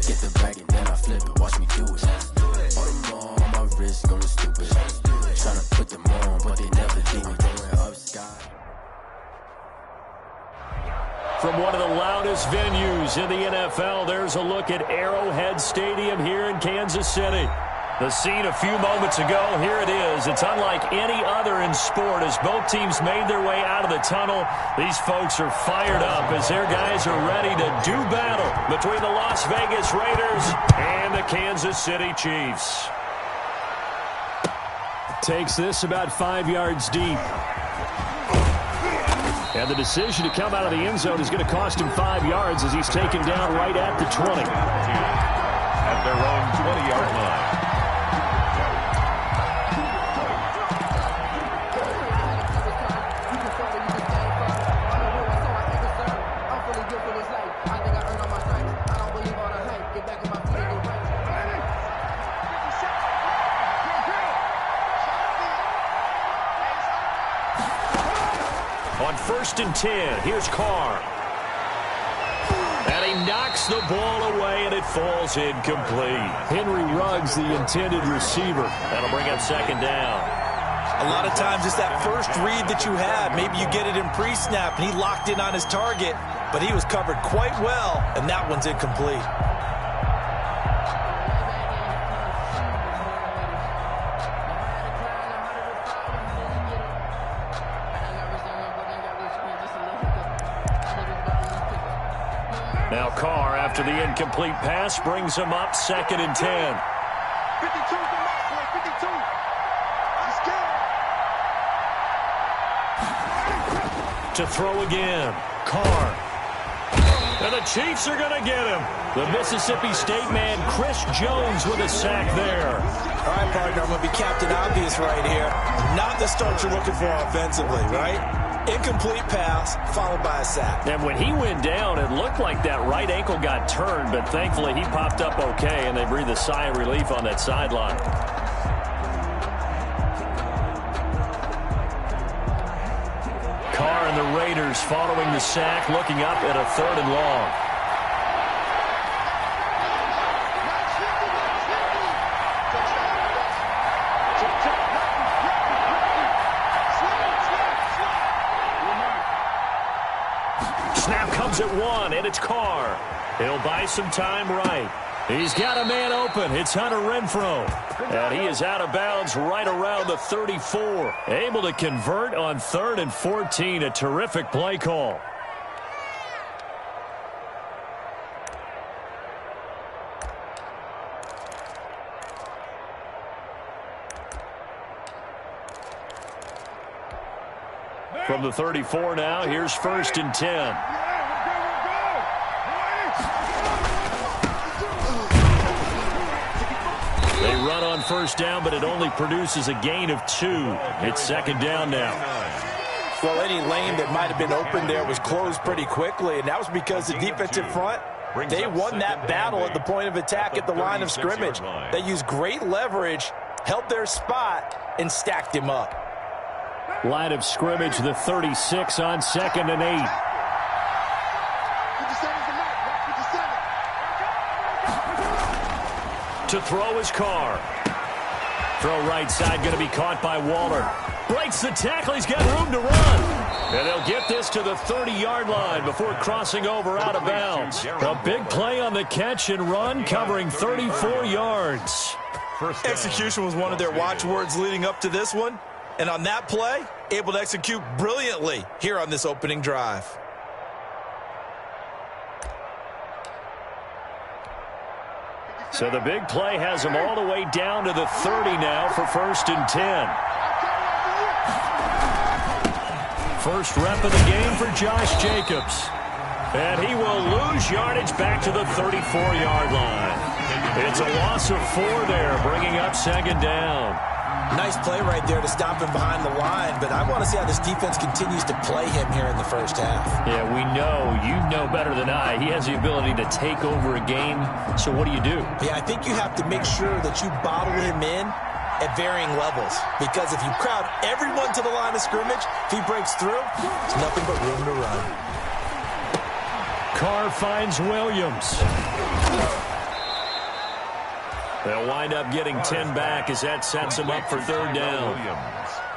Get the bag and then I flip it. Watch me do it. All them on my wrist going stupid. Tryna put them on, but they never do it. Going up sky. From one of the loudest venues in the NFL, there's a look at Arrowhead Stadium here in Kansas City. The scene a few moments ago, here it is. It's unlike any other in sport as both teams made their way out of the tunnel. These folks are fired up as their guys are ready to do battle between the Las Vegas Raiders and the Kansas City Chiefs. Takes this about 5 yards deep. And the decision to come out of the end zone is going to cost him 5 yards as he's taken down right at the 20. At their own 20-yard line. On 1st and 10, here's Carr. And he knocks the ball away, and it falls incomplete. Henry Ruggs, the intended receiver. That'll bring up 2nd down. A lot of times it's that first read that you have. Maybe you get it in pre-snap, and he locked in on his target, but he was covered quite well, and that one's incomplete. Now Carr, after the incomplete pass, brings him up 2nd and 10. 52 for Max, boy, 52. He's scared. To throw again, Carr. And the Chiefs are going to get him. The Mississippi State man, Chris Jones, with a sack there. All right, partner, I'm going to be Captain Obvious right here. Not the start you're looking for offensively, right? Incomplete pass, followed by a sack. And when he went down, it looked like that right ankle got turned, but thankfully he popped up okay, and they breathed a sigh of relief on that sideline. Carr and the Raiders following the sack, looking up at a 3rd and long. Snap comes at 1, and it's Carr. He'll buy some time right. He's got a man open. It's Hunter Renfrow. And he is out of bounds right around the 34. Able to convert on 3rd and 14. A terrific play call. From the 34 now, here's 1st and 10. They run on 1st down, but it only produces a gain of 2. It's 2nd down now. Well, any lane that might have been open there was closed pretty quickly, and that was because the defensive front, they won that battle at the point of attack at the line of scrimmage. They used great leverage, held their spot, and stacked him up. Line of scrimmage, the 36 on 2nd and 8. To throw his Carr. Throw right side, going to be caught by Waller. Breaks the tackle, he's got room to run. And they'll get this to the 30-yard line before crossing over out of bounds. A big play on the catch and run, covering 34 yards. Execution was one of their watchwords leading up to this one. And on that play, able to execute brilliantly here on this opening drive. So the big play has him all the way down to the 30 now for 1st and 10. First rep of the game for Josh Jacobs. And he will lose yardage back to the 34-yard line. It's a loss of 4 there, bringing up 2nd down. Nice play right there to stop him behind the line, but I want to see how this defense continues to play him here in the 1st half. Yeah, we know. You know better than I. He has the ability to take over a game, so what do you do? Yeah, I think you have to make sure that you bottle him in at varying levels, because if you crowd everyone to the line of scrimmage, if he breaks through, it's nothing but room to run. Carr finds Williams. They'll wind up getting 10 back as that sets them up for third down.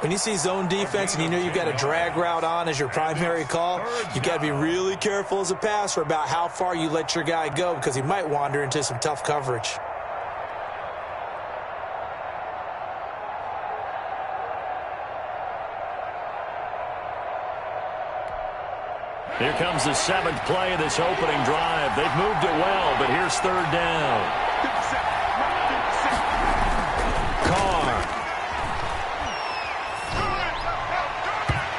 When you see zone defense and you know you've got a drag route on as your primary call, you've got to be really careful as a passer about how far you let your guy go because he might wander into some tough coverage. Here comes the 7th play of this opening drive. They've moved it well, but here's third down.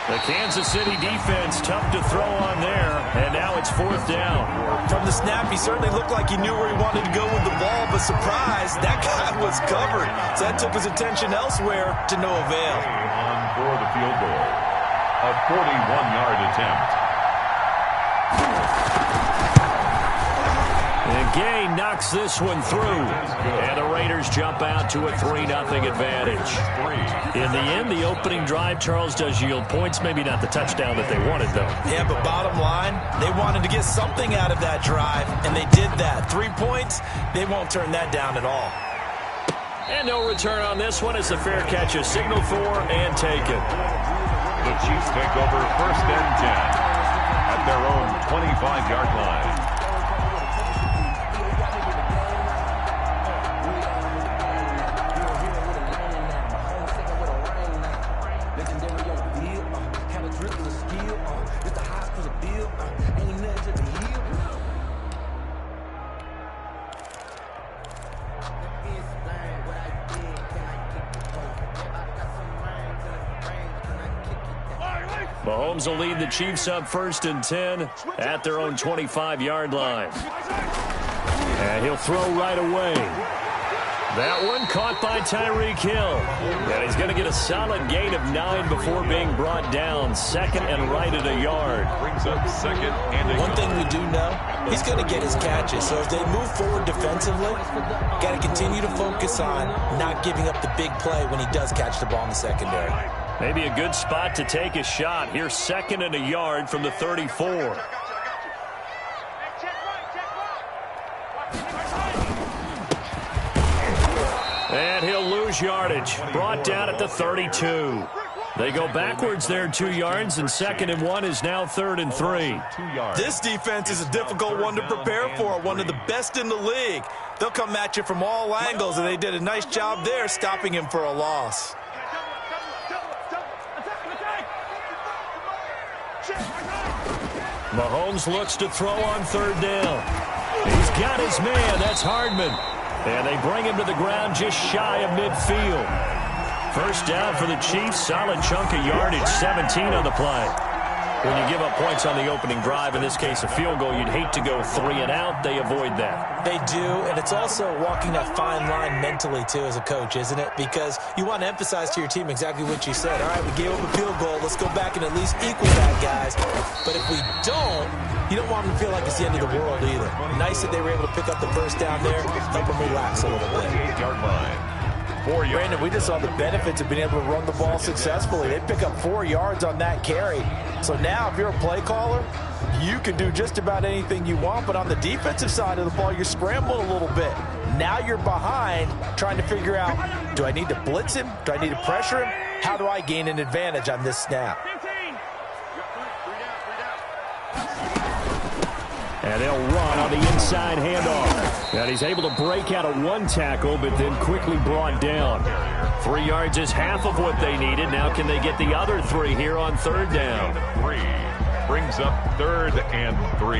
The Kansas City defense tough to throw on there, and now it's fourth down. From the snap, he certainly looked like he knew where he wanted to go with the ball, but surprise, that guy was covered. So that took his attention elsewhere to no avail. On for the field goal. A 41-yard attempt. And Gay knocks this one through. And the Raiders jump out to a 3-0 advantage. In the end, the opening drive, Charles, does yield points. Maybe not the touchdown that they wanted, though. Yeah, but bottom line, they wanted to get something out of that drive, and they did that. 3 points, they won't turn that down at all. And no return on this one as the fair catch is signaled for and taken. The Chiefs take over first and 10 at their own 25-yard line. Mahomes will lead the Chiefs up first and 10 at their own 25-yard line. And he'll throw right away. That one caught by Tyreek Hill. And he's going to get a solid gain of 9 before being brought down. Second and right at a yard. Brings up second and a yard. One thing we do know, he's going to get his catches. So as they move forward defensively, got to continue to focus on not giving up the big play when he does catch the ball in the secondary. Maybe a good spot to take a shot. Here's second and a yard from the 34. And he'll lose yardage. Brought down at the 32. They go backwards there 2 yards, and second and 1 is now third and 3. This defense is a difficult one to prepare for, one of the best in the league. They'll come at you from all angles, and they did a nice job there stopping him for a loss. Mahomes looks to throw on third down. He's got his man. That's Hardman. And they bring him to the ground just shy of midfield. First down for the Chiefs. Solid chunk of yardage. 17 on the play. When you give up points on the opening drive, in this case a field goal, you'd hate to go 3 and out. They avoid that. They do, and it's also walking that fine line mentally, too, as a coach, isn't it? Because you want to emphasize to your team exactly what you said. All right, we gave up a field goal. Let's go back and at least equal that, guys. But if we don't, you don't want them to feel like it's the end of the world either. Nice that they were able to pick up the first down there, help them relax a little bit. 8-yard line. 4 yards. Brandon, we just saw the benefits of being able to run the ball successfully. They pick up 4 yards on that carry. So now if you're a play caller, you can do just about anything you want. But on the defensive side of the ball, you're scrambling a little bit. Now you're behind trying to figure out, do I need to blitz him? Do I need to pressure him? How do I gain an advantage on this snap? And they'll run on the inside handoff. And he's able to break out of 1 tackle, but then quickly brought down. 3 yards is half of what they needed. Now can they get the other 3 here on third down? 3 brings up third and 3.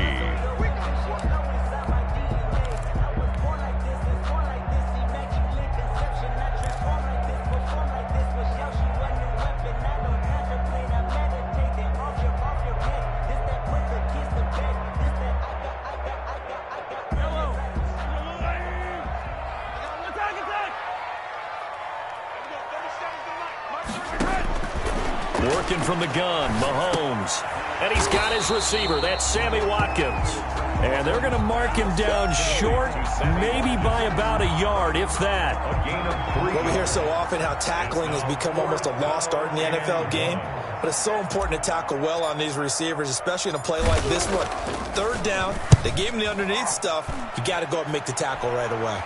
Working from the gun, Mahomes. And he's got his receiver. That's Sammy Watkins. And they're going to mark him down short, maybe by about a yard, if that. A gain of 3. Well, we hear so often how tackling has become almost a lost art in the NFL game. But it's so important to tackle well on these receivers, especially in a play like this one. Third down, they gave him the underneath stuff. You got to go up and make the tackle right away.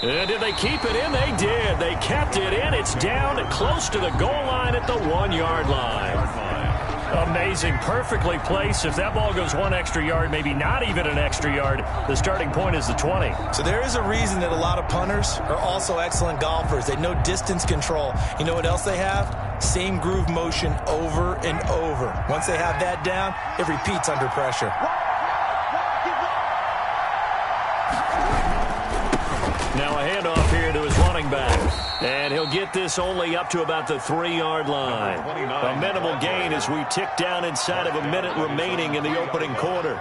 And did they keep it in? They did. They kept it in. It's down close to the goal line at the 1-yard line. Amazing. Perfectly placed. If that ball goes 1 extra yard, maybe not even an extra yard, the starting point is the 20. So there is a reason that a lot of punters are also excellent golfers. They know distance control. You know what else they have? Same groove motion over and over. Once they have that down, it repeats under pressure. Now a handoff here to his running back. And he'll get this only up to about the 3-yard line. A minimal gain as we tick down inside of a minute remaining in the opening quarter.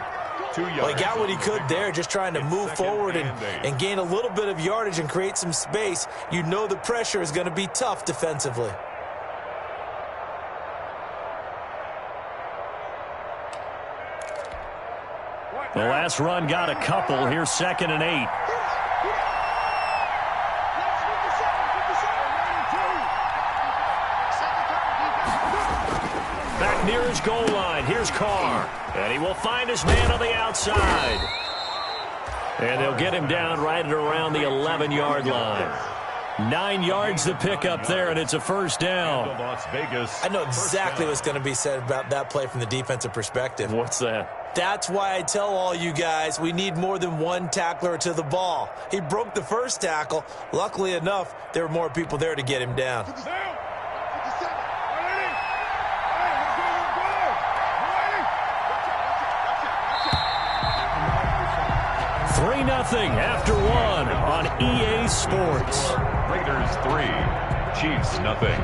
Well, he got what he could there, just trying to move forward and gain a little bit of yardage and create some space. You know the pressure is going to be tough defensively. The last run got a couple. Here's 2nd and 8. Back near his goal line. Here's Carr. And he will find his man on the outside. And they'll get him down right at around the 11-yard line. 9 yards to pick up there, and it's a first down. I know exactly what's going to be said about that play from the defensive perspective. What's that? That's why I tell all you guys we need more than one tackler to the ball. He broke the first tackle. Luckily enough, there were more people there to get him down. 3-0 after 1 on EA Sports. Raiders 3, Chiefs nothing.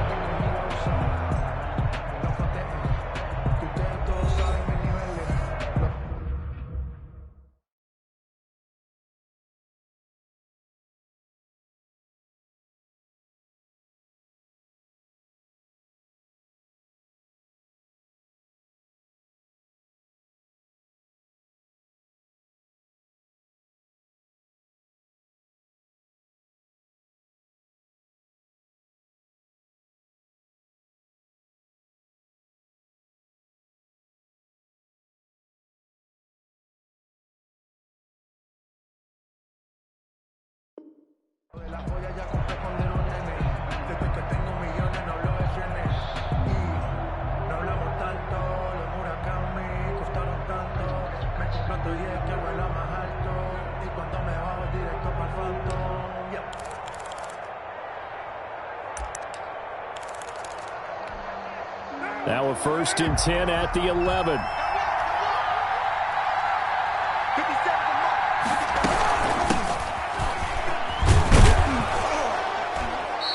Now a 1st and 10 at the 11.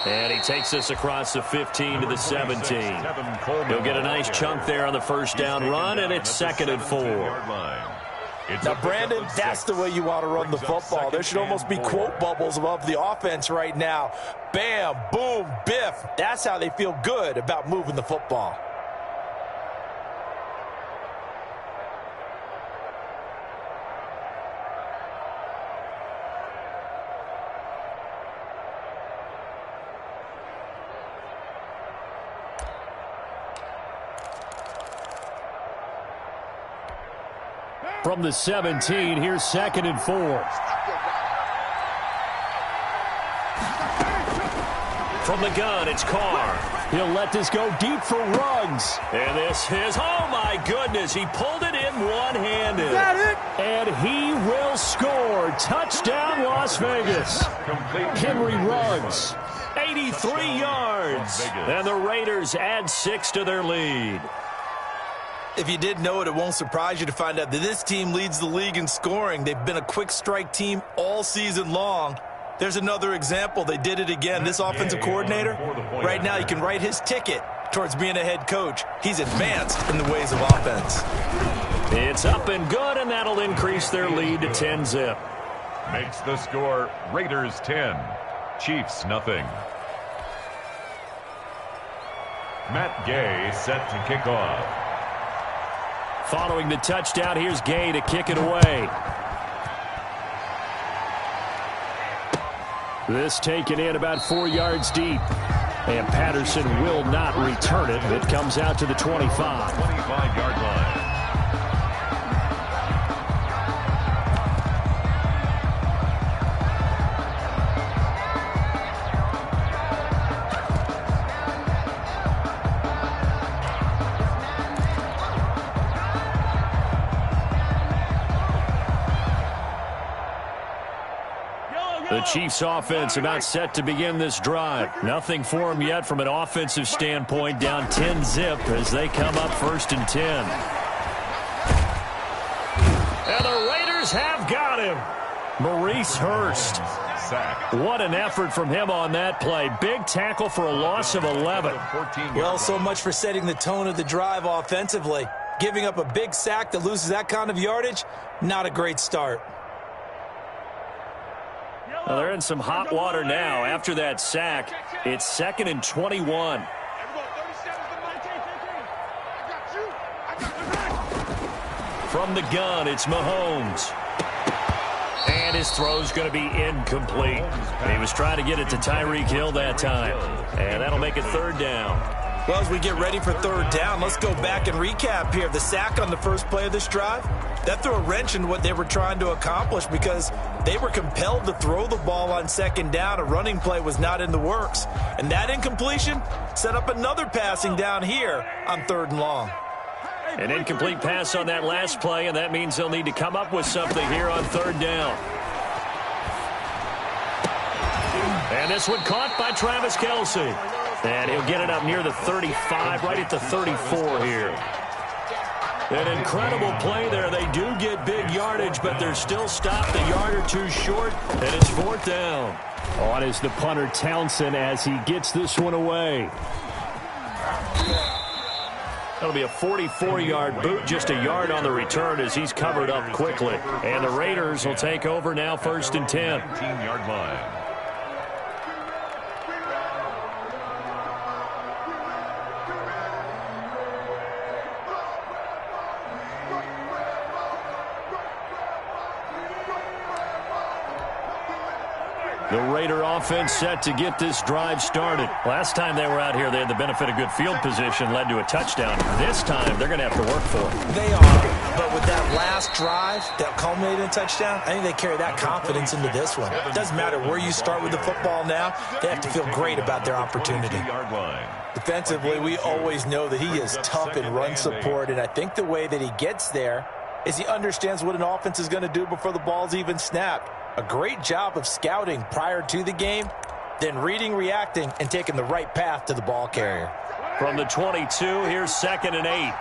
And he takes us across the 15 to the 17. He'll get a nice chunk there on the first down run, and it's 2nd and 4. Now, Brandon, that's the way you want to run the football. There should almost be quote bubbles above the offense right now. Bam, boom, biff. That's how they feel good about moving the football. From the 17, here's 2nd and 4. From the gun, it's Carr. He'll let this go deep for Ruggs. And this is, oh my goodness, he pulled it in one-handed. Is that it? And he will score. Touchdown, Las Vegas. Henry Ruggs, 83 yards. And the Raiders add 6 to their lead. If you didn't know it, it won't surprise you to find out that this team leads the league in scoring. They've been a quick strike team all season long. There's another example. They did it again. This offensive coordinator, right now, you can write his ticket towards being a head coach. He's advanced in the ways of offense. It's up and good, and that'll increase their lead to 10-zip. Makes the score Raiders 10, Chiefs nothing. Matt Gay set to kick off. Following the touchdown, here's Gay to kick it away. This taken in about 4 yards deep. And Patterson will not return it. It comes out to the 25. 25-yard line. The Chiefs offense about set to begin this drive. Nothing for them yet from an offensive standpoint, down 10-zip as they come up 1st and 10. And the Raiders have got him. Maurice Hurst. What an effort from him on that play. Big tackle for a loss of 11. Well, so much for setting the tone of the drive offensively. Giving up a big sack that loses that kind of yardage, not a great start. Well, they're in some hot water now. After that sack, it's 2nd and 21. From the gun, it's Mahomes. And his throw's going to be incomplete. He was trying to get it to Tyreek Hill that time. And that'll make it 3rd down. Well, as we get ready for 3rd down, let's go back and recap here. The sack on the first play of this drive, that threw a wrench in what they were trying to accomplish because they were compelled to throw the ball on 2nd down. A running play was not in the works. And that incompletion set up another passing down here on 3rd and long. An incomplete pass on that last play, and that means they'll need to come up with something here on 3rd down. And this one caught by Travis Kelce. And he'll get it up near the 35, right at the 34 here. An incredible play there. They do get big yardage, but they're still stopped a yard or two short, and it's 4th down. On is the punter, Townsend, as he gets this one away. That'll be a 44-yard boot, just a yard on the return as he's covered up quickly. And the Raiders will take over now 1st and 10. 19-yard line. The Raider offense set to get this drive started. Last time they were out here, they had the benefit of good field position, led to a touchdown. This time, they're going to have to work for it. They are, but with that last drive that culminated in a touchdown, I think they carry that confidence into this one. It doesn't matter where you start with the football now. They have to feel great about their opportunity. Defensively, we always know that he is tough in run support, and I think the way that he gets there is he understands what an offense is going to do before the ball's even snapped. A great job of scouting prior to the game, then reading, reacting, and taking the right path to the ball carrier. From the 22, here's 2nd and 8.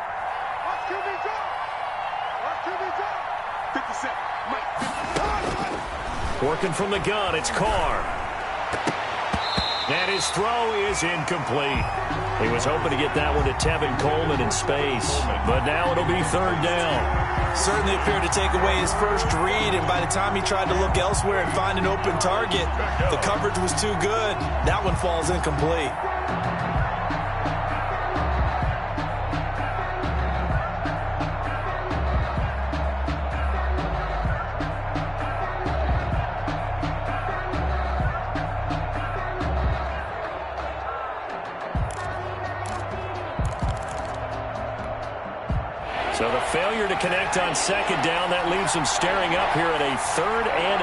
Working from the gun, it's Carr. And his throw is incomplete. He was hoping to get that one to Tevin Coleman in space, but now it'll be 3rd down. Certainly appeared to take away his first read, and by the time he tried to look elsewhere and find an open target, the coverage was too good. That one falls incomplete. So the failure to connect on 2nd down, that leaves them staring up here at a 3rd and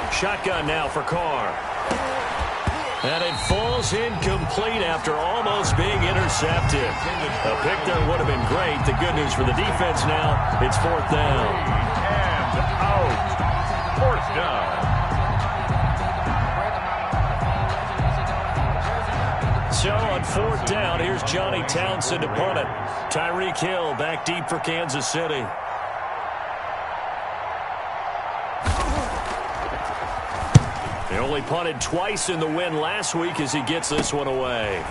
8. Shotgun now for Carr. And it falls incomplete after almost being intercepted. A pick there would have been great. The good news for the defense now, it's 4th down. And out. 4th down. So on 4th down, here's Johnny Townsend to punt it. Tyreek Hill back deep for Kansas City. They only punted twice in the win last week as he gets this one away.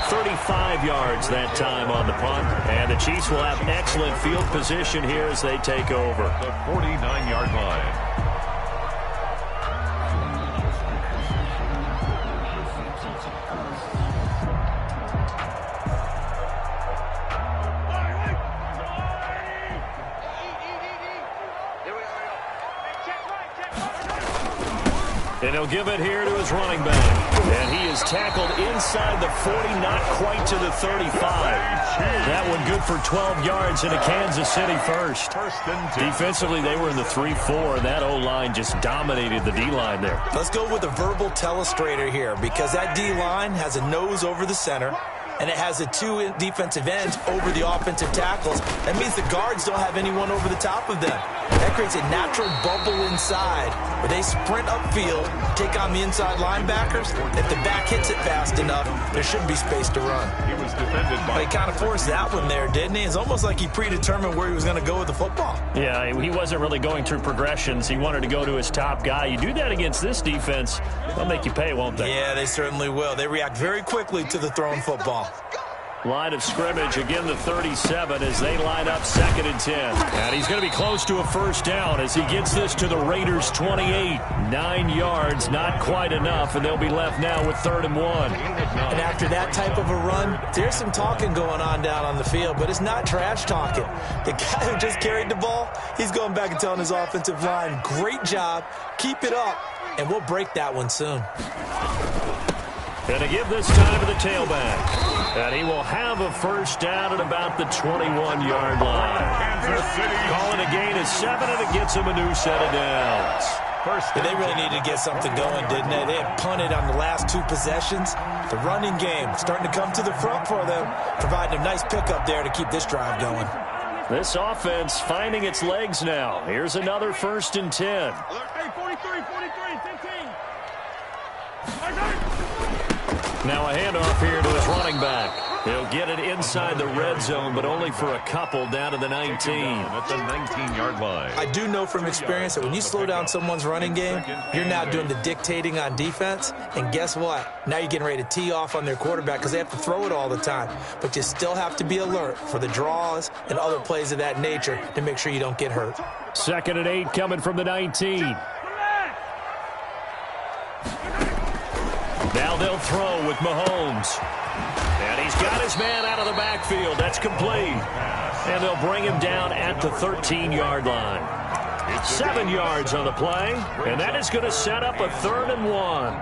35 yards that time on the punt. And the Chiefs will have excellent field position here as they take over. The 49-yard line. And he'll give it here to his running back. And he is tackled inside the 40, not quite to the 35. That one good for 12 yards into Kansas City first. Defensively, they were in the 3-4, and that O-line just dominated the D-line there. Let's go with a verbal telestrator here because that D-line has a nose over the center, and it has the two defensive ends over the offensive tackles. That means the guards don't have anyone over the top of them. That creates a natural bubble inside where they sprint upfield, take on the inside linebackers. If the back hits it fast enough, there should be space to run. He was defended by... He kind of forced that one there, didn't he? It's almost like he predetermined where he was going to go with the football. Yeah, he wasn't really going through progressions. He wanted to go to his top guy. You do that against this defense, they'll make you pay, won't they? Yeah, they certainly will. They react very quickly to the thrown football. Line of scrimmage, again the 37 as they line up 2nd and 10. And he's going to be close to a first down as he gets this to the Raiders' 28. 9 yards, not quite enough, and they'll be left now with 3rd and 1. And after that type of a run, there's some talking going on down on the field, but it's not trash talking. The guy who just carried the ball, he's going back and telling his offensive line, great job, keep it up, and we'll break that one soon. And to give this time to the tailback. And he will have a first down at about the 21-yard line. Calling a gain of 7, and it gets him a new set of downs. They really needed to get something going, didn't they? They had punted on the last 2 possessions. The running game starting to come to the front for them, providing a nice pickup there to keep this drive going. This offense finding its legs now. Here's another 1st and 10. Hey, 43, 15. Now a handoff here to his running back. He'll get it inside the red zone, but only for a couple down to the 19. At the 19-yard line. I do know from experience that when you slow down someone's running game, you're now doing the dictating on defense. And guess what? Now you're getting ready to tee off on their quarterback because they have to throw it all the time. But you still have to be alert for the draws and other plays of that nature to make sure you don't get hurt. 2nd and 8 coming from the 19. Now they'll throw with Mahomes. And he's got his man out of the backfield. That's complete. And they'll bring him down at the 13-yard line. 7 yards on the play. And that is going to set up a 3rd and 1.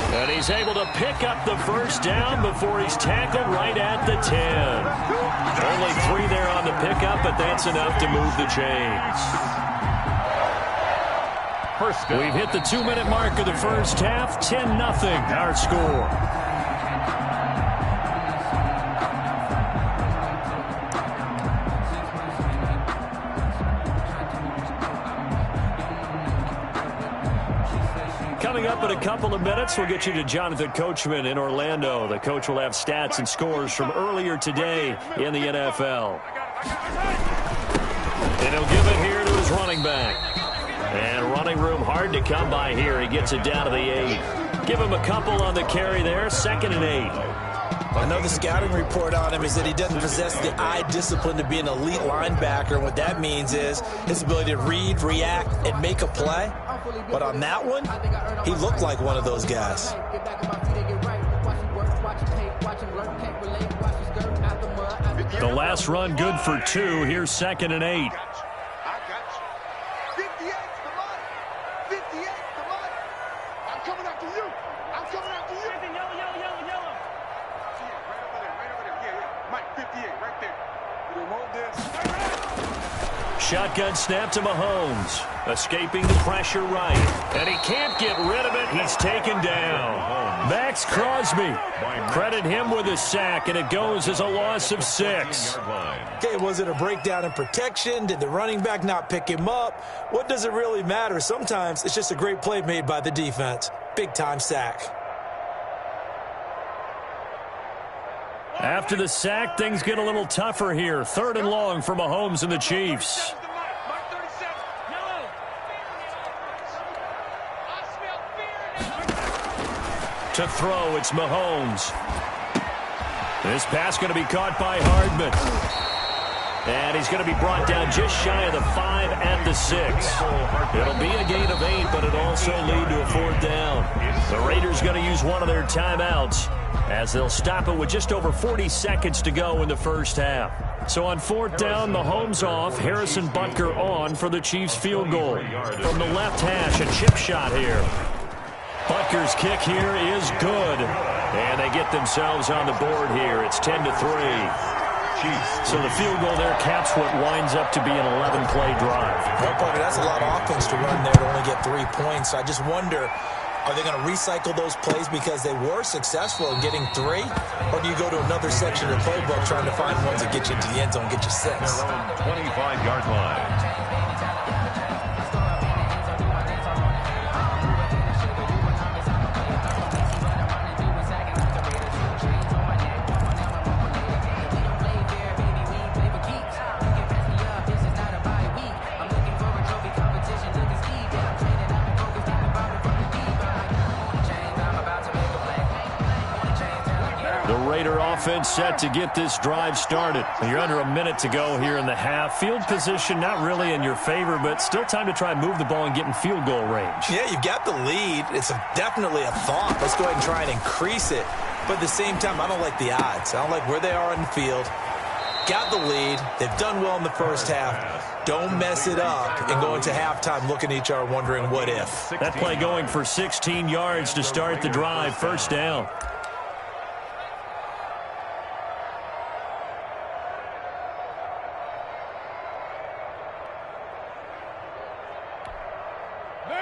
And he's able to pick up the first down before he's tackled right at the 10. Only 3 there on the pickup, but that's enough to move the chains. We've hit the 2-minute mark of the first half. 10-0 our score. Coming up in a couple of minutes, we'll get you to Jonathan Coachman in Orlando. The coach will have stats and scores from earlier today in the NFL. And he'll give it here to his running back. And running room hard to come by here. He gets it down to the 8. Give him a couple on the carry there. 2nd and 8. I know the scouting report on him is that he doesn't possess the eye discipline to be an elite linebacker. And what that means is his ability to read, react, and make a play. But on that one, he looked like one of those guys. The last run good for 2. Here's 2nd and 8. Shotgun snap to Mahomes. Escaping the pressure right. And he can't get rid of it. He's taken down. Max Crosby. Credit him with a sack, and it goes as a loss of 6. Okay, was it a breakdown in protection? Did the running back not pick him up? What does it really matter? Sometimes it's just a great play made by the defense. Big-time sack. After the sack, things get a little tougher here. 3rd and long for Mahomes and the Chiefs. To throw, it's Mahomes. This pass going to be caught by Hardman. And he's going to be brought down just shy of the 5 at the 6. It'll be a gain of 8, but it'll also lead to a 4th down. The Raiders going to use one of their timeouts as they'll stop it with just over 40 seconds to go in the first half. So on 4th down, Mahomes off, Harrison Butker on for the Chiefs field goal. From the left hash, a chip shot here. Butker's kick here is good. And they get themselves on the board here. It's 10-3. Chiefs. So the field goal there caps what winds up to be an 11-play drive. Well, partner, that's a lot of offense to run there to only get 3 points. So I just wonder, are they going to recycle those plays because they were successful in getting 3? Or do you go to another section of the playbook trying to find ones that get you into the end zone and get you 6? Their own 25-yard line. Offense set to get this drive started. You're under a minute to go here in the half. Field position not really in your favor, but still time to try and move the ball and get in field goal range. Yeah, you've got the lead. It's definitely a thought. Let's go ahead and try and increase it. But at the same time, I don't like the odds. I don't like where they are in the field. Got the lead. They've done well in the first half. Don't mess it up and go into halftime looking at each other wondering what if. That play going for 16 yards to start the drive. First down.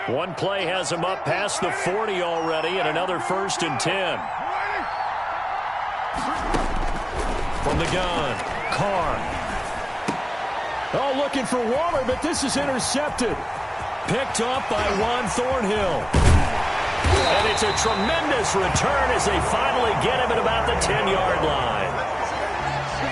One play has him up past the 40 already, and another 1st and 10. From the gun, Carr. Oh, looking for Waller, but this is intercepted. Picked up by Juan Thornhill. And it's a tremendous return as they finally get him at about the 10-yard line.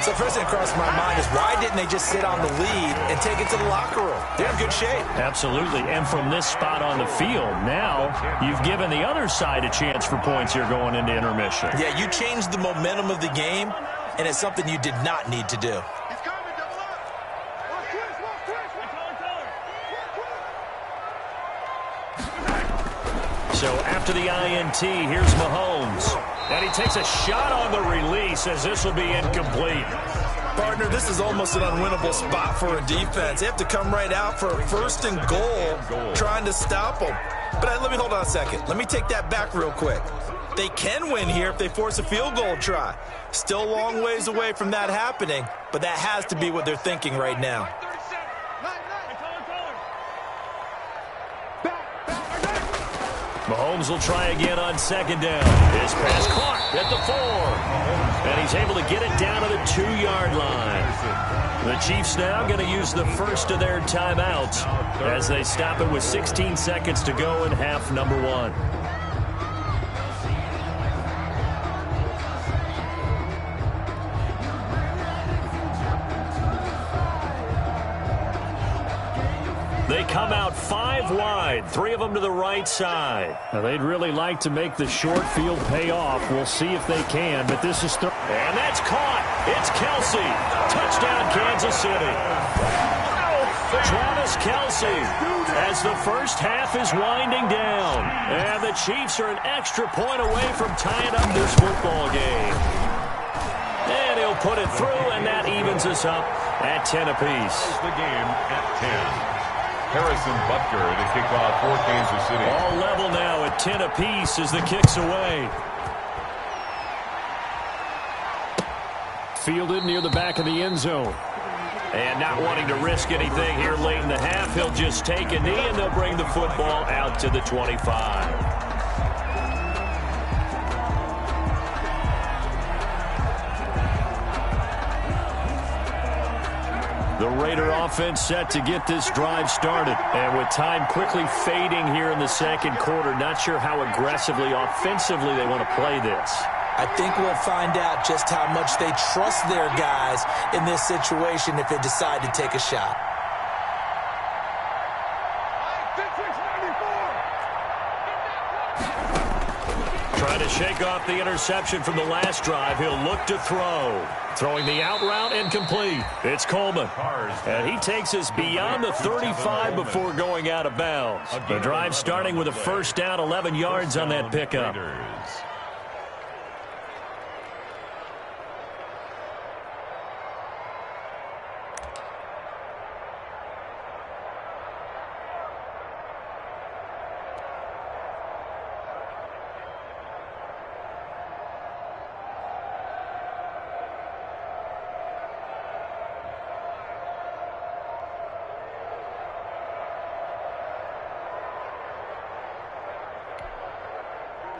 So the first thing that crossed my mind is why didn't they just sit on the lead and take it to the locker room? They're in good shape. Absolutely. And from this spot on the field, now you've given the other side a chance for points here going into intermission. Yeah, you changed the momentum of the game, and it's something you did not need to do. So after the INT, here's Mahomes. And he takes a shot on the release as this will be incomplete. Partner, this is almost an unwinnable spot for a defense. They have to come right out for a 1st and goal trying to stop them. But let me hold on a second. Let me take that back real quick. They can win here if they force a field goal try. Still a long ways away from that happening, but that has to be what they're thinking right now. Mahomes will try again on 2nd down. His pass caught at the 4. And he's able to get it down to the 2-yard line. The Chiefs now going to use the first of their timeouts as they stop it with 16 seconds to go in half number 1. They come out 5 wide, 3 of them to the right side. Now, they'd really like to make the short field pay off. We'll see if they can, but this is and that's caught. It's Kelsey. Touchdown, Kansas City. Travis Kelsey as the first half is winding down. And the Chiefs are an extra point away from tying up this football game. And he'll put it through, and that evens us up at 10 apiece. The game at 10. Harrison Butker to kick off for Kansas City. All level now at 10 apiece as the kick's away. Fielded near the back of the end zone. And not wanting to risk anything here late in the half, he'll just take a knee and they'll bring the football out to the 25. The Raider offense set to get this drive started. And with time quickly fading here in the 2nd quarter, not sure how aggressively, offensively they want to play this. I think we'll find out just how much they trust their guys in this situation if they decide to take a shot. Trying to shake off the interception from the last drive. He'll look to throw. Throwing the out route incomplete. It's Coleman. And he takes us beyond the 35 before going out of bounds. The drive starting with a 1st down, 11 yards on that pickup.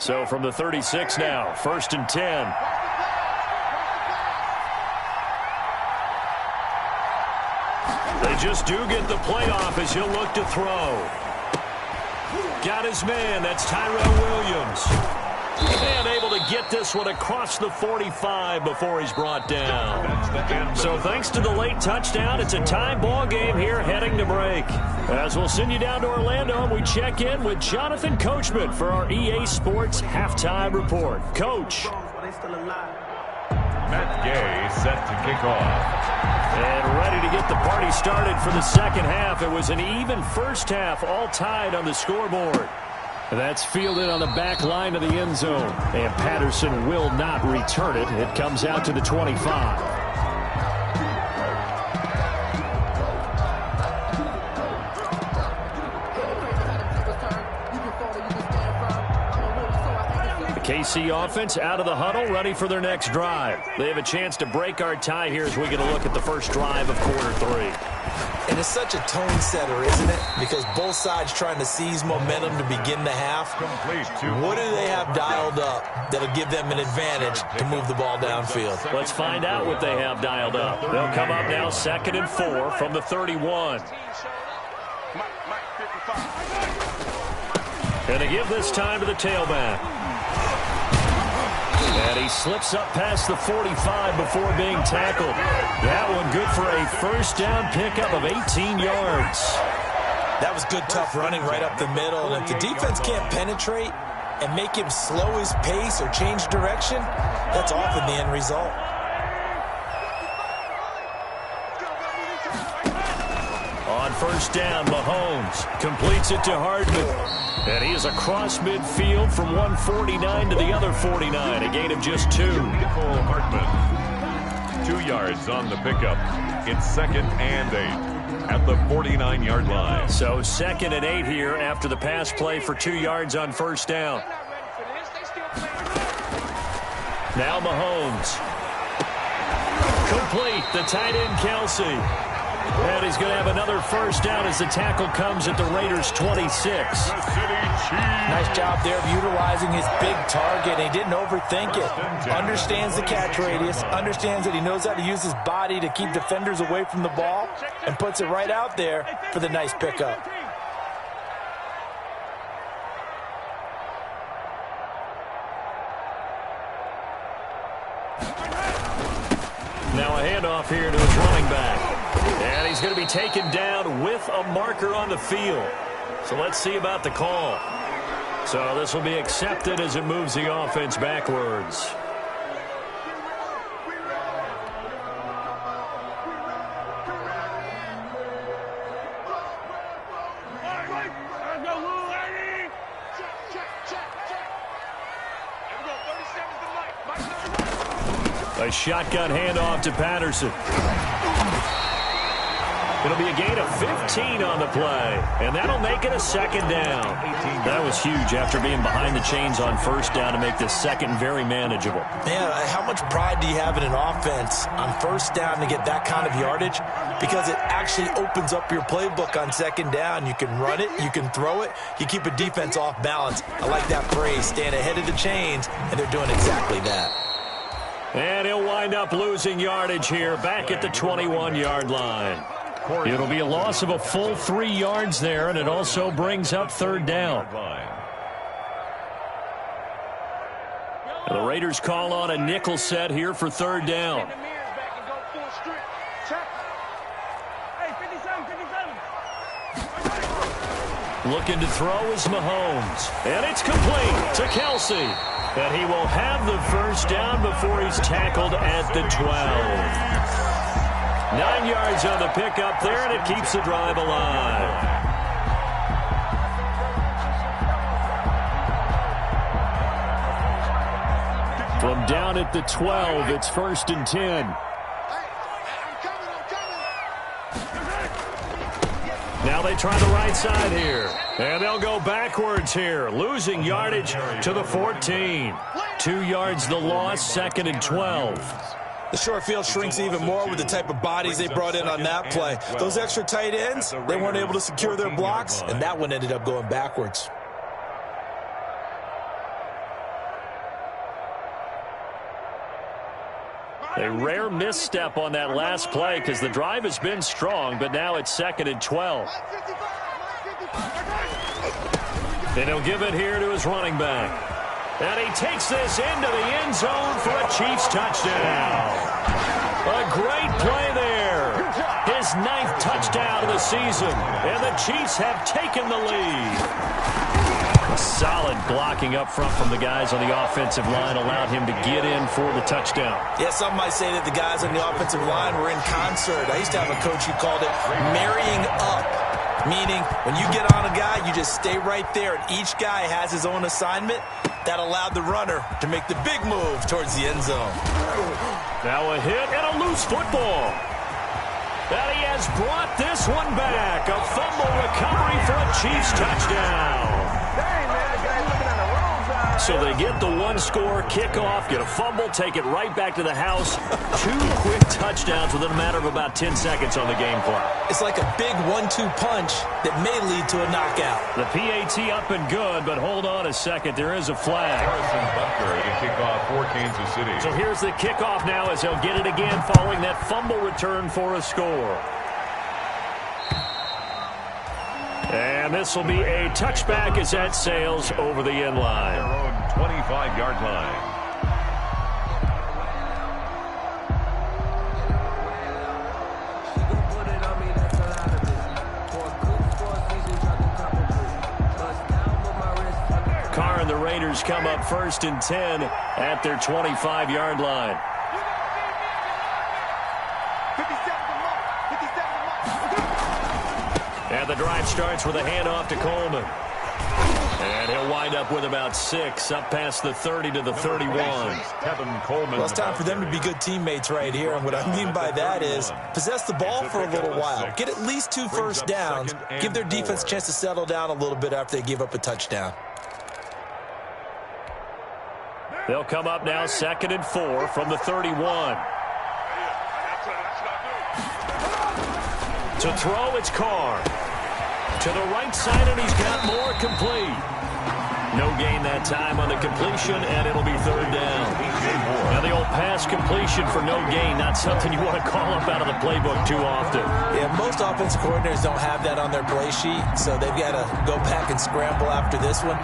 So from the 36 now, 1st and 10. They just do get the play off as he'll look to throw. Got his man. That's Tyrell Williams. And able to get this one across the 45 before he's brought down. So thanks to the late touchdown, it's a tie ball game here heading to break. As we'll send you down to Orlando, and we check in with Jonathan Coachman for our EA Sports Halftime Report. Coach. Matt Gay set to kick off. And ready to get the party started for the second half. It was an even first half, all tied on the scoreboard. That's fielded on the back line of the end zone. And Patterson will not return it. It comes out to the 25. KC offense out of the huddle, ready for their next drive. They have a chance to break our tie here as we get a look at the first drive of quarter 3. And it's such a tone setter, isn't it? Because both sides trying to seize momentum to begin the half. What do they have dialed up that'll give them an advantage to move the ball downfield? Let's find out what they have dialed up. They'll come up now 2nd and 4 from the 31. And they give this time to the tailback. And he slips up past the 45 before being tackled. That one good for a first down pickup of 18 yards. That was good, tough running right up the middle. And if the defense can't penetrate and make him slow his pace or change direction, that's often the end result. On first down, Mahomes completes it to Hardman. And he is across midfield from 149 to the other 49, a gain of just 2. Hartman, 2 yards on the pickup. It's 2nd and 8 at the 49-yard line. So 2nd and 8 here after the pass play for 2 yards on first down. Now Mahomes. Complete, the tight end Kelsey. And he's going to have another first down as the tackle comes at the Raiders' 26. Nice job there of utilizing his big target. He didn't overthink it. Understands the catch radius. Understands that he knows how to use his body to keep defenders away from the ball. And puts it right out there for the nice pickup. Now a handoff here to his running back. And he's going to be taken down with a marker on the field. So let's see about the call. So this will be accepted as it moves the offense backwards. A shotgun handoff to Patterson. It'll be a gain of 15 on the play, and that'll make it a second down. That was huge after being behind the chains on first down to make this second very manageable. Man, how much pride do you have in an offense on first down to get that kind of yardage? Because it actually opens up your playbook on second down. You can run it, you can throw it, you keep a defense off balance. I like that phrase, stand ahead of the chains, and they're doing exactly that. And he'll wind up losing yardage here back at the 21-yard line. It'll be a loss of a full 3 yards there, and it also brings up third down. And the Raiders call on a nickel set here for third down. Looking to throw is Mahomes. And it's complete to Kelsey. And he will have the first down before he's tackled at the 12. 9 yards on the pickup there, and it keeps the drive alive. From down at the 12, it's 1st and 10. Now they try the right side here. And they'll go backwards here, losing yardage to the 14. 2 yards the loss, 2nd and 12. The short field shrinks even more with the type of bodies they brought in on that play. Those extra tight ends, they weren't able to secure their blocks, and that one ended up going backwards. A rare misstep on that last play because the drive has been strong, but now it's 2nd and 12. And he'll give it here to his running back. And he takes this into the end zone for a Chiefs touchdown. A great play there. His 9th touchdown of the season. And the Chiefs have taken the lead. Solid blocking up front from the guys on the offensive line allowed him to get in for the touchdown. Yeah, some might say that the guys on the offensive line were in concert. I used to have a coach who called it marrying up, meaning when you get on a guy, you just stay right there, and each guy has his own assignment. That allowed the runner to make the big move towards the end zone. Now a hit and a loose football. And he has brought this one back. A fumble recovery for a Chiefs touchdown. So they get the one-score kickoff, get a fumble, take it right back to the house. 2 quick touchdowns within a matter of about 10 seconds on the game clock. It's like a big 1-2 punch that may lead to a knockout. The PAT up and good, but hold on a second. There is a flag. Harrison Butker to kick off for Kansas City. So here's the kickoff now as he'll get it again following that fumble return for a score. And this will be a touchback as that sails over the end line. Their own 25-yard line. Carr and the Raiders come up 1st and 10 at their 25-yard line. And the drive starts with a handoff to Coleman. And he'll wind up with about 6, up past the 30 to the 31. Well, it's time for them to be good teammates right here. And what I mean by that is possess the ball for a little while. Get at least 2 first downs. Give their defense a chance to settle down a little bit after they give up a touchdown. They'll come up now 2nd and 4 from the 31. To throw, it's Carr. To the right side, and he's got more complete. No gain that time on the completion, and it'll be 3rd down. Now the old pass completion for no gain, not something you want to call up out of the playbook too often. Yeah, most offensive coordinators don't have that on their play sheet, so they've got to go back and scramble after this one.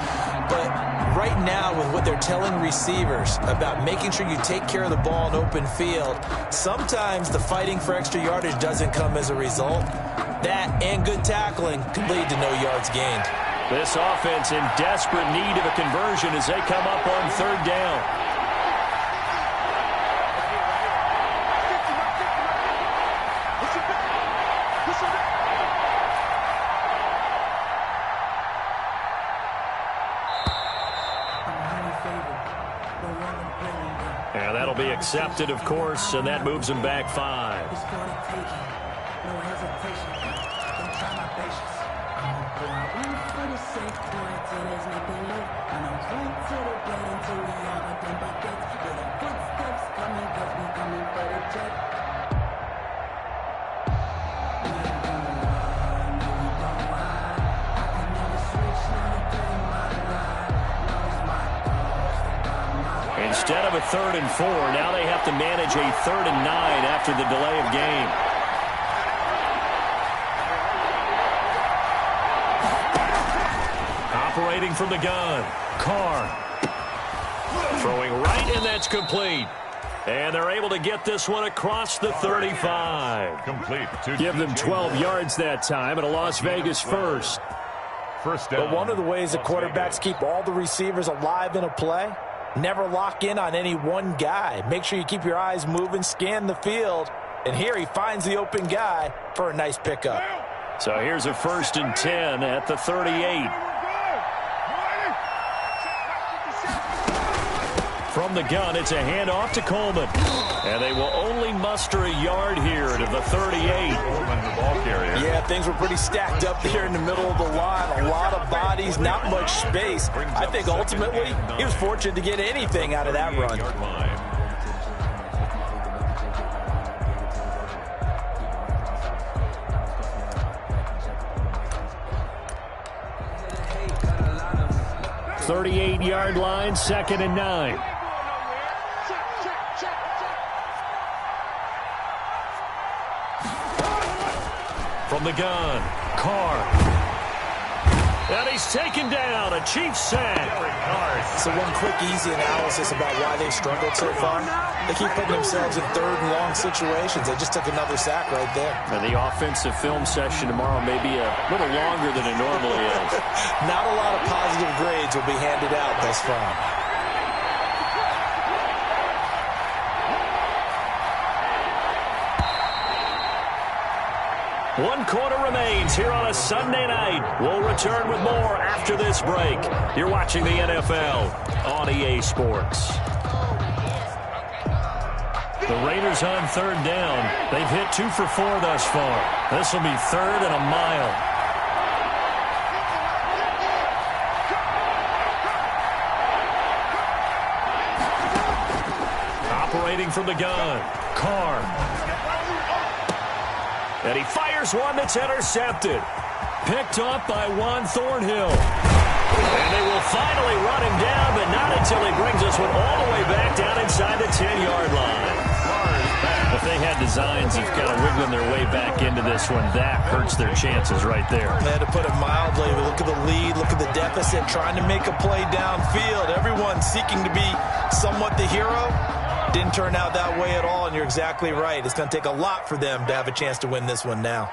But right now, with what they're telling receivers about making sure you take care of the ball in open field, sometimes the fighting for extra yardage doesn't come as a result. That and good tackling could lead to no yards gained. This offense in desperate need of a conversion as they come up on 3rd down. And that'll be accepted, of course, and that moves him back 5. Instead of a 3rd and 4, now they have to manage a 3rd and 9 after the delay of game. Operating from the gun, Carr. Throwing right, and that's complete. And they're able to get this one across the 35. Complete. Give them 12 yards that time, and a Las Vegas first. First down. But one of the ways the quarterbacks keep all the receivers alive in a play, never lock in on any one guy. Make sure you keep your eyes moving, scan the field. And here he finds the open guy for a nice pickup. So here's a 1st and 10 at the 38. From the gun, it's a handoff to Coleman. And they will only muster a yard here to the 38. Yeah, things were pretty stacked up there in the middle of the line. A lot of bodies, not much space. I think ultimately he was fortunate to get anything out of that run. .38-yard line, 2nd and 9. From the gun, Carr. And he's taken down, a Chiefs sack. So one quick, easy analysis about why they struggled so far. They keep putting themselves in third and long situations. They just took another sack right there. And the offensive film session tomorrow may be a little longer than it normally is. Not a lot of positive grades will be handed out thus far. One quarter remains here on a Sunday night. We'll return with more after this break. You're watching the NFL on EA Sports. The Raiders on third down. They've hit 2 for 4 thus far. This will be third and a mile. Operating from the gun, Carr. And he fires one that's intercepted. Picked up by Juan Thornhill. And they will finally run him down, but not until he brings this one all the way back down inside the 10-yard line. If they had designs of kind of wiggling their way back into this one, that hurts their chances right there. Man, to put it mildly, look at the lead, look at the deficit, trying to make a play downfield. Everyone seeking to be somewhat the hero. Didn't turn out that way at all, and you're exactly right. It's going to take a lot for them to have a chance to win this one now.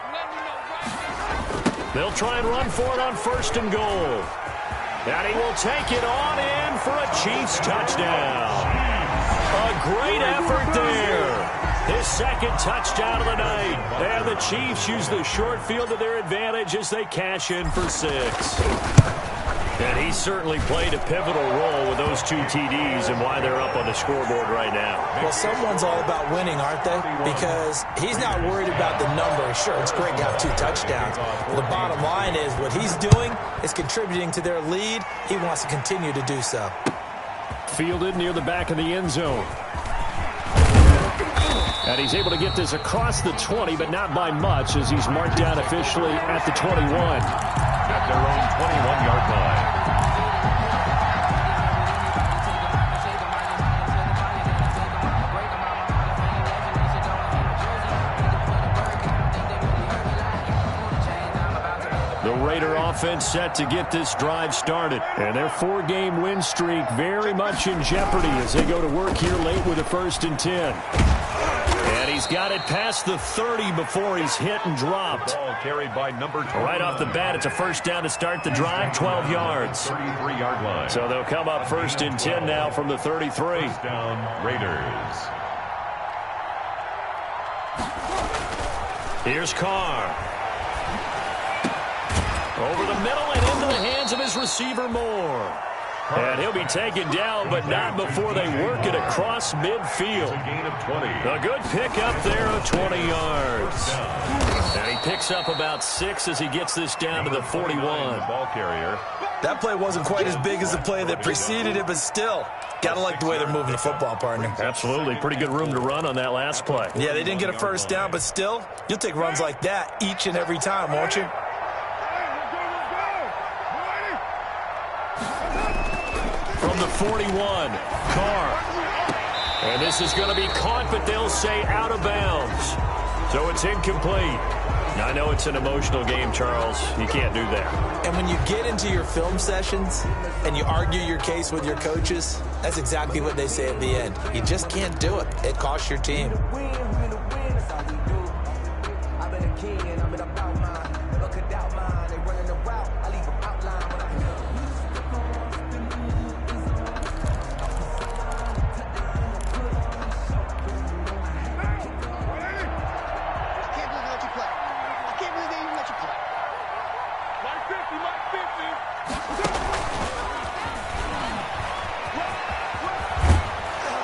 They'll try and run for it on first and goal. And he will take it on in for a Chiefs touchdown. A great effort there. His second touchdown of the night. And the Chiefs use the short field to their advantage as they cash in for 6. And he certainly played a pivotal role with those 2 TDs and why they're up on the scoreboard right now. Well, someone's all about winning, aren't they? Because he's not worried about the number. Sure, it's great to have 2 touchdowns. But the bottom line is what he's doing is contributing to their lead. He wants to continue to do so. Fielded near the back of the end zone. And he's able to get this across the 20, but not by much as he's marked down officially at the 21. At their own 21-yard line. The Raider offense set to get this drive started. And their 4-game win streak very much in jeopardy as they go to work here late with a 1st and 10. And he's got it past the 30 before he's hit and dropped. Ball carried by number 20. Right off the bat, it's a first down to start the drive, 12 yards. 33-yard line. So they'll come up 1st and 10 now from the 33. First down, Raiders. Here's Carr. Over the middle and into the hands of his receiver Moore. And he'll be taken down, but not before they work it across midfield. A gain of 20. A good pick up there of 20 yards. And he picks up about 6 as he gets this down to the 41. Ball carrier. That play wasn't quite as big as the play that preceded it, but still, gotta like the way they're moving the football, partner. Absolutely. Pretty good room to run on that last play. Yeah, they didn't get a first down, but still, you'll take runs like that each and every time, won't you? From the 41, Carr. And this is going to be caught, but they'll say out of bounds. So it's incomplete. I know it's an emotional game, Charles. You can't do that. And when you get into your film sessions and you argue your case with your coaches, that's exactly what they say at the end. You just can't do it. It costs your team.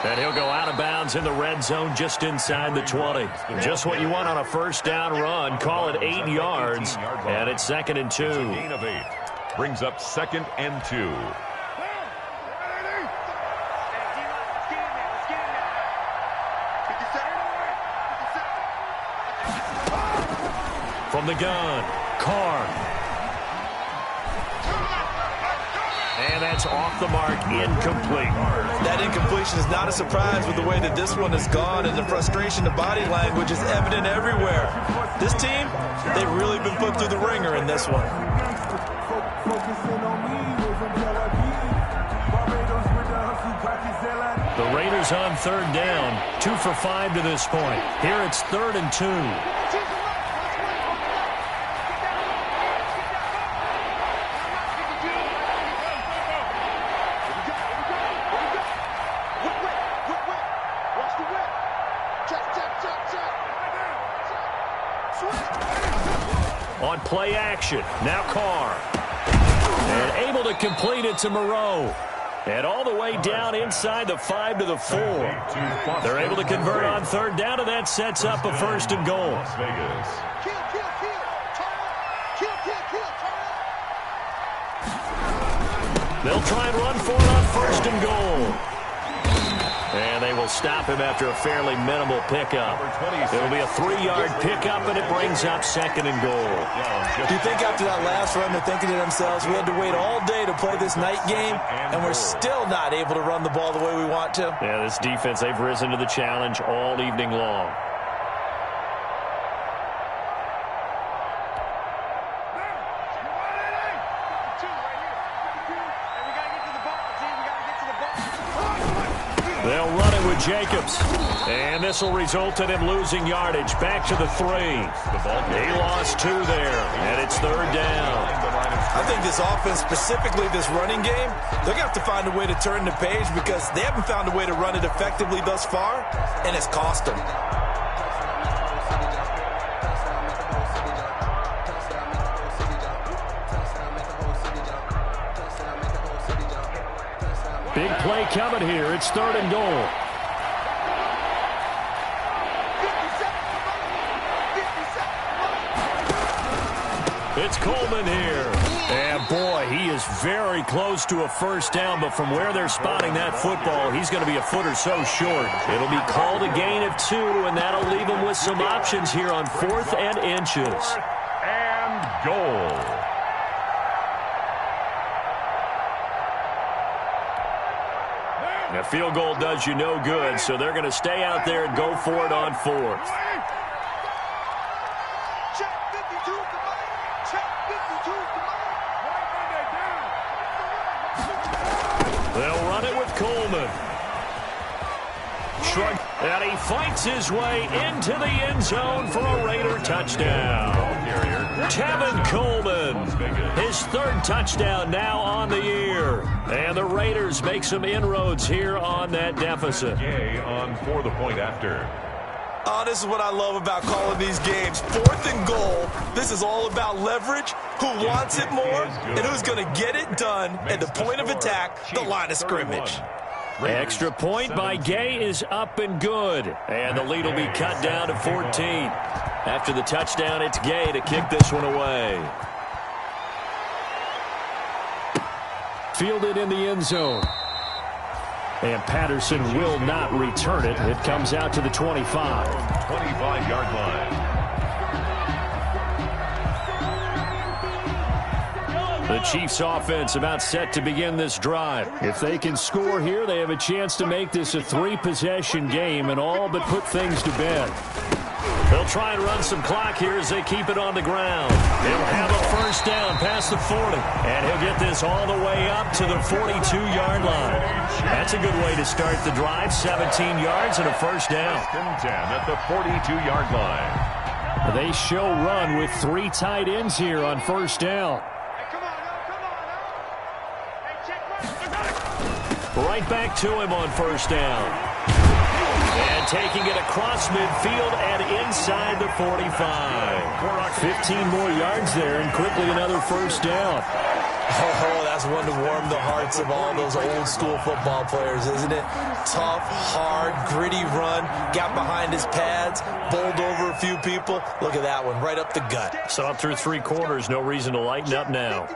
And he'll go out of bounds in the red zone just inside the 20. Just what you want on a first down run. Call it 8 yards. And it's 2nd and 2. Gain of 8. Brings up 2nd and 2. From the gun, Carr. And And that's off the mark, incomplete. That incompletion is not a surprise with the way that this one has gone, and the frustration, the body language is evident everywhere. This team, they've really been put through the ringer in this one. The Raiders on third down, 2 for 5 to this point. Here it's 3rd and 2. On play action, now Carr. And able to complete it to Moreau. And all the way down inside the 5 to the 4. They're able to convert on third down, and that sets up a 1st and goal. Las Vegas. They'll try and run for it on 1st and goal. And they will stop him after a fairly minimal pickup. It'll be a 3-yard pickup, and it brings up 2nd and goal. Do you think after that last run they're thinking to themselves, we had to wait all day to play this night game, and we're still not able to run the ball the way we want to? Yeah, this defense, they've risen to the challenge all evening long. They'll run it with Jacobs. And this will result in him losing yardage. Back to the 3. He lost 2 there. And it's 3rd down. I think this offense, specifically this running game, they're going to have to find a way to turn the page because they haven't found a way to run it effectively thus far, and it's cost them. Big play coming here. It's 3rd and goal. It's Coleman here. And boy, he is very close to a 1st down, but from where they're spotting that football, he's going to be a foot or so short. It'll be called a gain of 2, and that'll leave him with some options here on 4th and inches. And goal. A field goal does you no good, so they're going to stay out there and go for it on 4th. They'll run it with Coleman. Shrug, and he fights his way into the end zone for a Raider touchdown. Tevin Coleman, his 3rd touchdown now on the year. And the Raiders make some inroads here on that deficit. On for the point after. Oh, this is what I love about calling these games. 4th and goal. This is all about leverage, who wants it more, and who's going to get it done at the point of attack, the line of scrimmage. Extra point by Gay is up and good. And the lead will be cut down to 14. After the touchdown, it's Gay to kick this one away. Fielded in the end zone. And Patterson will not return it. It comes out to the 25. 25-yard line. The Chiefs offense about set to begin this drive. If they can score here, they have a chance to make this a 3-possession game and all but put things to bed. They'll try and run some clock here as they keep it on the ground. He'll have a 1st down past the 40. And he'll get this all the way up to the 42-yard line. That's a good way to start the drive. 17 yards and a 1st down. 10 at the 42-yard line. They show run with 3 tight ends here on 1st down. Right back to him on 1st down. And taking it across midfield and inside the 45. 15 more yards there and quickly another 1st down. Oh, that's one to warm the hearts of all those old school football players, isn't it? Tough, hard, gritty run. Got behind his pads, bowled over a few people. Look at that one, right up the gut. Saw it through 3 quarters. No reason to lighten up now.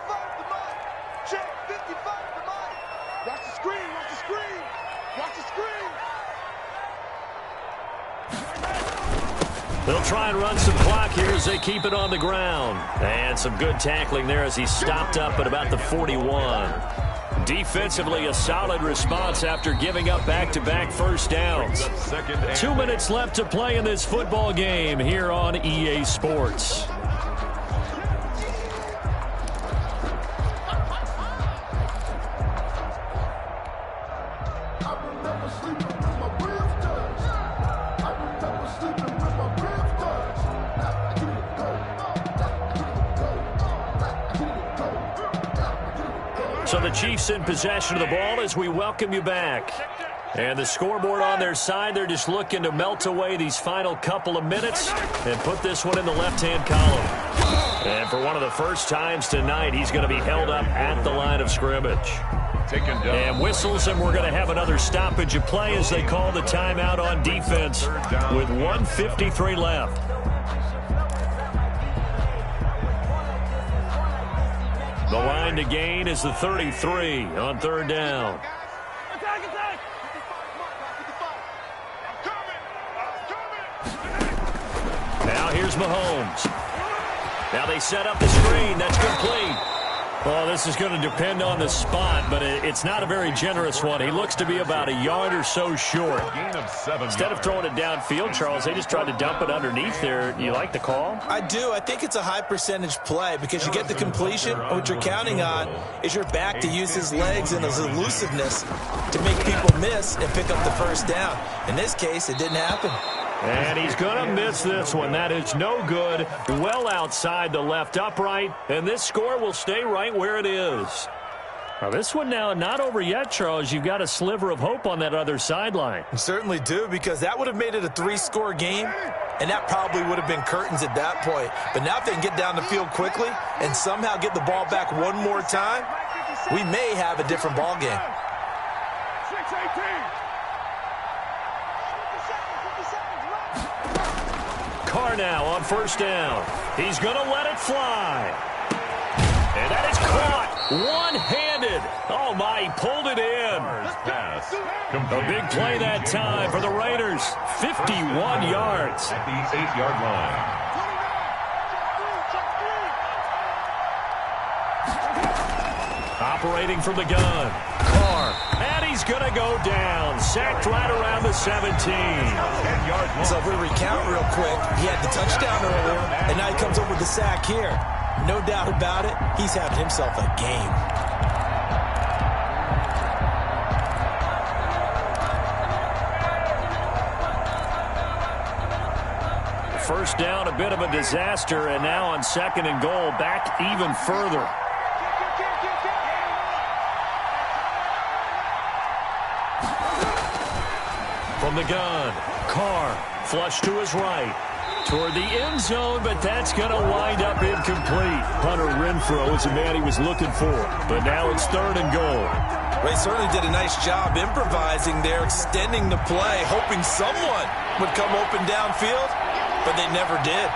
They'll try and run some clock here as they keep it on the ground. And some good tackling there as he stopped up at about the 41. Defensively, a solid response after giving up back-to-back first downs. 2 minutes left to play in this football game here on EA Sports. So the Chiefs in possession of the ball as we welcome you back. And the scoreboard on their side, they're just looking to melt away these final couple of minutes and put this one in the left-hand column. And for one of the first times tonight, he's going to be held up at the line of scrimmage. And whistles, and we're going to have another stoppage of play as they call the timeout on defense with 1:53 left. The line to gain is the 33 on third down. Now here's Mahomes. Now they set up the screen. That's complete. Well, this is going to depend on the spot, but it's not a very generous one. He looks to be about a yard or so short. Instead of throwing it downfield, Charles, they just tried to dump it underneath there. You like the call? I do. I think it's a high percentage play because you get the completion. What you're counting on is your back to use his legs and his elusiveness to make people miss and pick up the first down. In this case, it didn't happen. And he's going to miss this one. That is no good. Well outside the left upright. And this score will stay right where it is. Now, this one now not over yet, Charles. You've got a sliver of hope on that other sideline. You certainly do, because that would have made it a 3-score game, and that probably would have been curtains at that point. But now if they can get down the field quickly and somehow get the ball back one more time, we may have a different ball game. 6-18. Carr now on first down. He's going to let it fly. And that is caught one-handed. Oh, my, he pulled it in. A big play that time for the Raiders. 51 yards. At the 8-yard line. Operating from the gun. Carr. And he's going to go down. Sacked right around the 17. So if we recount real quick, he had the touchdown earlier, and now he comes up with the sack here. No doubt about it, he's having himself a game. First down, a bit of a disaster, and now on second and goal, back even further. From the gun, Carr, flush to his right. Toward the end zone, but that's going to wind up incomplete. Hunter Renfrow is the man he was looking for, but now it's third and goal. They certainly did a nice job improvising there, extending the play, hoping someone would come open downfield, but they never did.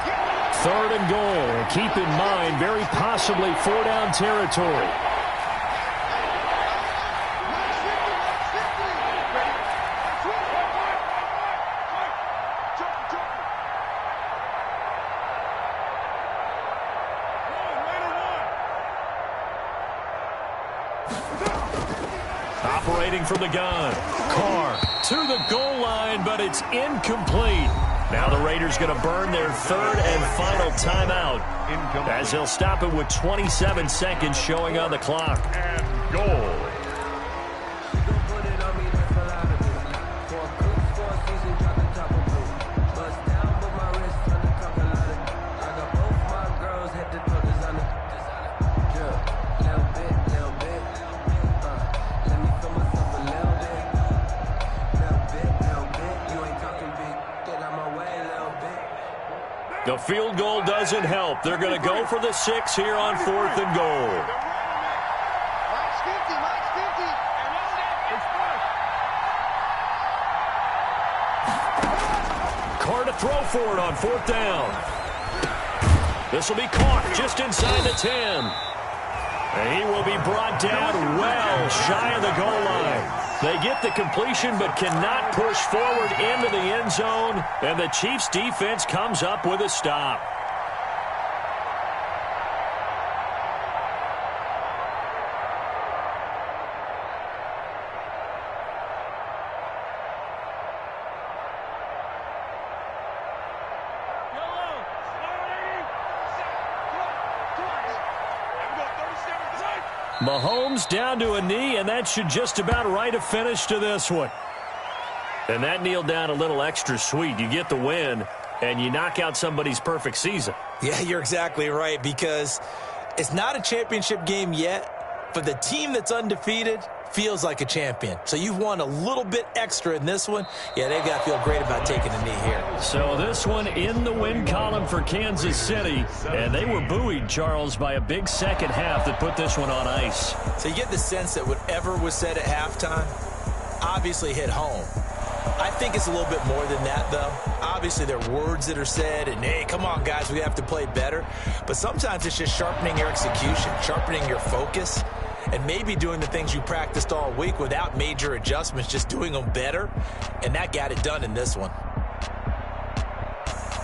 Third and goal. Keep in mind, very possibly four-down territory. Operating from the gun. Carr to the goal line, but it's incomplete. Now the Raiders going to burn their third and final timeout as they'll stop it with 27 seconds showing on the clock. And goal. The field goal doesn't help. They're going to go for the 6 here on fourth and goal. Carr to throw for it on fourth down. This will be caught just inside the 10. And he will be brought down well shy of the goal line. They get the completion but cannot push forward into the end zone, and the Chiefs' defense comes up with a stop. Mahomes down to a knee, and that should just about write a finish to this one. And that kneel down a little extra sweet. You get the win, and you knock out somebody's perfect season. Yeah, you're exactly right, because it's not a championship game yet, but the team that's undefeated feels like a champion. So you've won a little bit extra in this one. Yeah, they've got to feel great about taking a knee here. So this one in the win column for Kansas City, and they were buoyed, Charles, by a big second half that put this one on ice. So you get the sense that whatever was said at halftime obviously hit home. I think it's a little bit more than that, though. Obviously, there are words that are said, and, hey, come on, guys, we have to play better. But sometimes it's just sharpening your execution, sharpening your focus, and maybe doing the things you practiced all week without major adjustments, just doing them better. And that got it done in this one.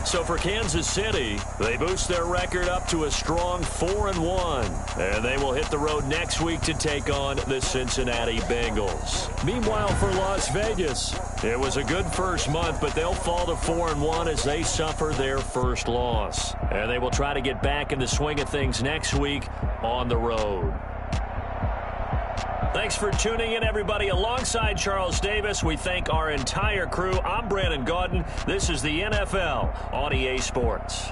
So for Kansas City, they boost their record up to a strong 4-1. And they will hit the road next week to take on the Cincinnati Bengals. Meanwhile, for Las Vegas, it was a good first month, but they'll fall to 4-1 as they suffer their first loss. And they will try to get back in the swing of things next week on the road. Thanks for tuning in, everybody. Alongside Charles Davis, we thank our entire crew. I'm Brandon Gaudin. This is the NFL on EA Sports.